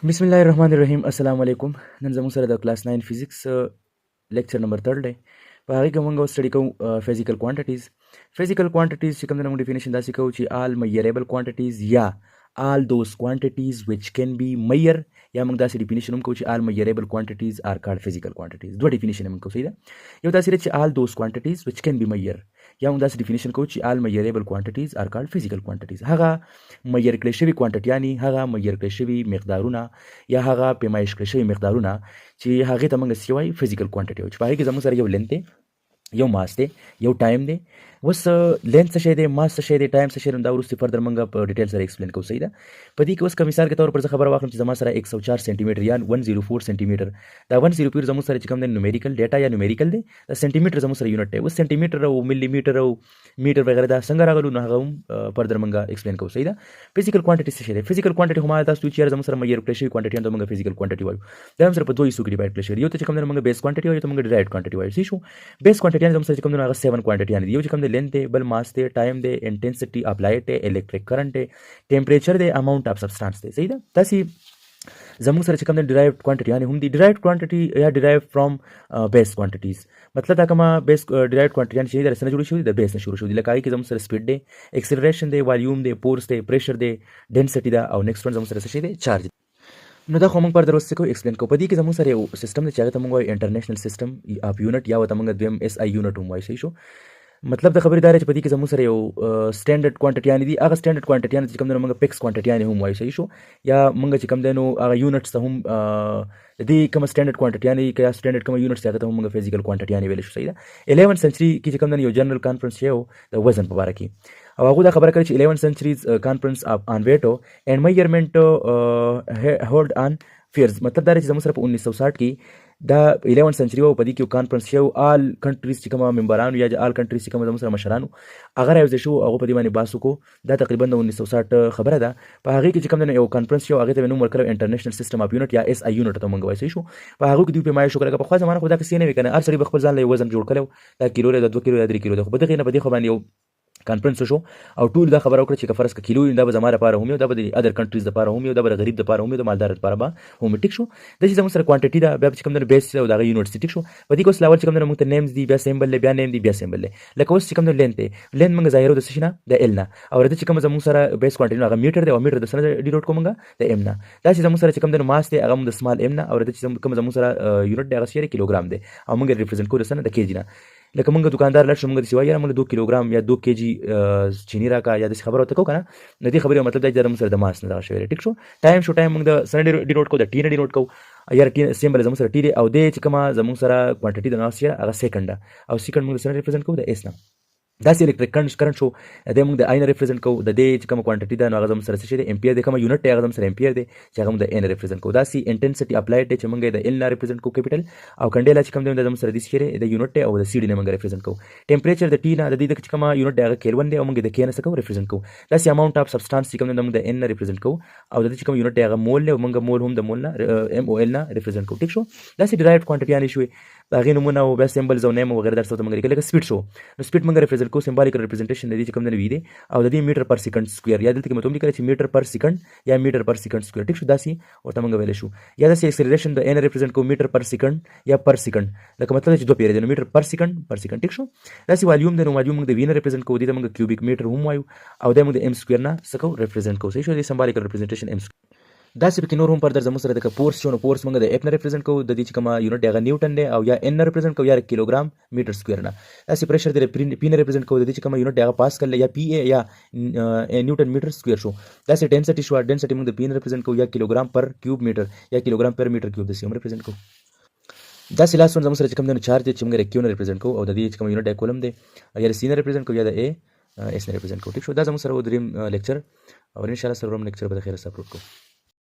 بسم الله الرحمن الرحیم. السلام علیکم. نن زموږ سره د کلاس 9 فزیکس لیکچر نمبر 3 دی. په هغې کې موږ سټډي کوو فزیکل کوانټیټیز. فزیکل کوانټیټیز چې کوم دی موږ ډیفینیشن داسې کوو چې آل میجریبل کوانټیټیز یا all those quantities which can be measure یا موږ داسې ډیفینیشن هم کوو چې all measurable quantities are called physical quantities. دوه ډیفینیشن موږ کوو. صحیح ده. یو داسې چې all those quantities which can be measure یا موږ داسې ډیفینیشن کوو چې all measurable quantities are called physical quantities. هغه میجر کړی شوي کوانټیټیانې، هغه میجر کړی شوي مقدارونه یا هغه پیمایش کړی شوي مقدارونه چې هغې ته موږ څه وایي فزیکل کوانټیټي وایي، چې په هغې کې زموږ سره یو لینث دی، یو ماس دی، یو ټایم دی. اوس لینث څه شی دی، ماس څه شی دی، ټایم څه شی دی، دا وروسته فردر موږ په ډیټیل سره ایکسپلین کوو. صحیح ده. په دې کې اوس که مثال کے طور پر زه خبره واخلم چې زما سره 104 سانتي میټر یا 104 سانتي میټر، دا 104 زموږ سره چې کوم دی نومیریکل ډیټا یا نومیریکل دی، دا سانتي میټر زموږ سره یونټ دی. اوس سانتي میټر او ملي میټر او میټر وغیرہ دا څنګه راغلو نو هغه هم فردر موږ ایکسپلین کوو. صحیح ده. فزیکل کوانټیټي څه شی دی؟ فزیکل کوانټیټي هماغه تاسو چې زموږ سره میجر کړی شوي کوانټیټیان ته موږ فزیکل کوانټیټي وایو. دا هم سره په دوه حصو کې ډیوایډ کړی شوي. یو ته چې کوم دی موږ بیس کوانټیټي وایو، ته موږ ډیرایوډ کوانټیټي وایو. صحیح شو. بیس کوانټیټیان زموږ سره چې کوم دی هغه 7 کوانټیټیان دي. یو چې کوم دی لینث دی، بل ماس دی، ټایم دی، انټنسټي اپلایډ دی، الیکټریک کرنٹ دی، ټمپریچر دی، اماونٹ اف سبسټانس دی. صحیح ده. داسې زموږ سره چې کوم دی ډیرایوډ کوانټیټیان هم دي. ډیرایوډ کوانټیټي یا ډیرایوډ فرام بیس کوانټیټیز، مطلب دا کومه بیس ډیرایوډ کوانټیټیان چې د رسنه جوړ شوي د بیس نه شروع شوي. لکه هغې کې زموږ سره سپیډ دی، اکسلریشن دی، والیوم دی، فورس دی، پریشر دی، ډینسټي ده، او نیکسټ ون زموږ سره څه شی دی؟ چارج. نو دا خو موږ پر دروسته کوو ایکسپلین کوو. په دې کې زموږ سره یو سیستم دی چې هغه ته موږ وایو انټرنیشنل سیستم اف یونټ یا ورته موږ دویم اس آی یونټ هم وایو. صحیح شو. مطلب د خبرې دا دی چې په دې کې زموږ سره یو سټینډرډ کوانټیټیانې دي. هغه سټینډرډ کوانټیټیان چې کوم دی موږ فکس کوانټیټیانې هم وایو. صحیح شو. یا موږ چې کوم دی نو هغه یونټس ته هم د دې کومه سټینډرډ کوانټیټیانې که یا سټینډرډ کومه یونټس هغه ته هم موږ فزیکل کوانټیټیانې ویلی شو. صحیح ده. 11 سنچري کې چې کوم دی یو جنرال کانفرنس یو د وزن په باره کې، او هغه دا خبره کړې چې 11 سنچریز کانفرنس آن ویټو اینڈ میجرمنټ هولډ آن فیئرز. مطلب دا دی چې زموږ سره په 1960 کې دا 11 سنچري وه، په دې کې یو کانفرنس یو آل کنټریز چې کومه ممبرانو یا آل کنټریز چې کومه زموږ سره مشرانو هغه راوځي شو، هغه په دې باندې بحث وکړو. دا تقریبا د 1960 خبره ده. په هغې کې چې کوم دی یو کانفرنس یو هغې ته یې نوم ورکړی انټرنیشنل سیسټم اف یونټ یا اس آی یونټ ته موږ وایو. صحیح شو. په هغو کې دوی پیمایش وکړه. لکه پخوا زمانه خو دا کیسې نه وي که نه، هر سړي به خپل ځان له یو وزن جوړ کړی و، دا کیلو دی، دا 2 کیلو، دا 3 کیلو دی. خو په دغې نه په دې خو باندې یو کانفرنس شو او ټول دا خبره وکړه چې که فرض که کیلو دا به زما لپاره هم یو، دا به د ادر کنټریز لپاره هم یو، دا به د غریب لپاره هم یو، د مالدار لپاره به هم. ټیک شو. دا چې زموږ سره کوانټیټي ده، بیا چې کوم دی بیس او د هغه یونټس دي. ټیک شو. په دې کې اوس لاول چې کوم دی موږ ته نیمز دي، بیا سیمبل دی، بیا نیم دی، بیا سیمبل دی. لکه اوس چې کوم دی لینث دی، لینث موږ ظاهرو د څه شي نه؟ د ایل نه. او راځي چې کوم زموږ سره بیس کوانټیټي هغه میټر دی، او میټر د څه نه ډینوټ کوو موږ؟ د ایم نه. دا چې زموږ سره چې کوم دی ماس دی هغه موږ د سمال ایم نه، او راځي چې کوم زموږ سره یونټ دی هغه څه کیلوګرام دی، او موږ ریپرزنټ کوو د څه نه؟ د کیجي نه. لکه موږ دکاندار لاړ شو، موږ داسې وایو موږ 2 کیلوګرام یا 2 کیجي چینی راکړه یا داسې خبره ورته کوو که نه. د دې خبرې مطلب دا چې زموږ سره د ماس نه دغه شوی دی. ټیک شو. ټایم شو. ټایم موږ د څه نه ډینوټ کوو؟ د ټي نه ډینوټ کوو، یا ټي سیمبل زموږ سره ټي دی، او دې چې کومه زموږ سره کوانټیټي د ناس هغه سیکنډ ده، او سیکنډ موږ د څه نه ریپرزنټ کوو؟ د اس نه. داسې الیکټریک کرنٹ شو، د دې موږ د آی نه ریپرزنټ کوو. د دې چې کومه کوانټیټي ده نو هغه زموږ سره څه شی دی؟ امپیر دی. کومه یونټ دی هغه زموږ سره امپیر دی چې هغه موږ د ای نه ریپرزنټ کوو. داسې انټنسټي اپلایډ دی چې موږ یې د ایل نه ریپرزنټ کوو کیپیټل، او کنډیلا چې کوم دی زموږ سره د څه دی؟ د یونټ دی، او د سی ډي نه موږ ریپرزنټ کوو. ټمپریچر د ټي نه، د دې چې کومه یونټ دی هغه کیلون دی، او موږ د کې نه څه کوو؟ ریپرزنټ کوو. داسې اماونټ اف سبسټانس چې کوم دی موږ د ان نه ریپرزنټ کوو، او د دې چې کوم یونټ دی هغه مول دی، او موږ مول هم د مول نه ام او ال نه ریپرزنټ کوو. ټیک شو. داسې ډیرایوډ کوانټیټیانې شوې، د هغې نومونه او بیا سیمبلز او نیم وغیره درس ته موږ لیکل. لکه سپیډ شو، نو سپیډ موږ ریپرزنټ کوو، سمبالیکل ریپرزنټیشن د دې چې کوم دی وي دی، او د دې میټر پر سیکنډ سکویر، یا دلته کې مطلب لیکل چې میټر پر سیکنډ یا میټر پر سیکنډ سکویر. ټیک شو. داسې ورته موږ ویلی شو. یا داسې اکسلریشن د ان ریپرزنټ کوو میټر پر سیکنډ یا پر سیکنډ، لکه مطلب چې 2 پیری دی نو میټر پر سیکنډ پر سیکنډ. ټیک شو. داسې والیوم دی، نو والیوم موږ د وی نه ریپرزنټ کوو، دې ته موږ کیوبیک میټر هم وایو، او دا موږ د ام سکویر نه څه کوو؟ ریپرزنټ کوو. صحیح شو. دې سمبالیکل ریپرزنټیشن ام سکویر. داسې پکې نور هم فردر زموږ سره د فورس شو، نو فورس موږ د اف نه ریپرزنټ کوو، د دې چې کومه یونټ دی هغه نیوټن دی، او یا ان نه ریپرزنټ کوو، یا کیلوګرام میټر سکویر نه. داسې پریشر دی پی نه ریپرزنټ کوو، د دې چې کومه یونټ دی هغه پاسکل یا پی ای یا نیوټن میټر سکویر شو. داسې ډینسټي شو، ډینسټي موږ د پی نه ریپرزنټ کوو، یا کیلوګرام پر کیوب میټر یا کیلوګرام پر میټر کیوب داسې هم ریپرزنټ کوو. داسې لاست ون زموږ سره چې کوم دی چارج دی چې موږ کیو نه ریپرزنټ کوو، او د دې چې کوم یونټ دی کولم دی یا د سی نه ریپرزنټ کوو، یا د ای اس نه ریپرزنټ کوو. ټیک شو. دا زموږ سره و دریم لیکچر، او ان شاء الله سره هم لیکچر به د خیر سره اپلوډ کوو.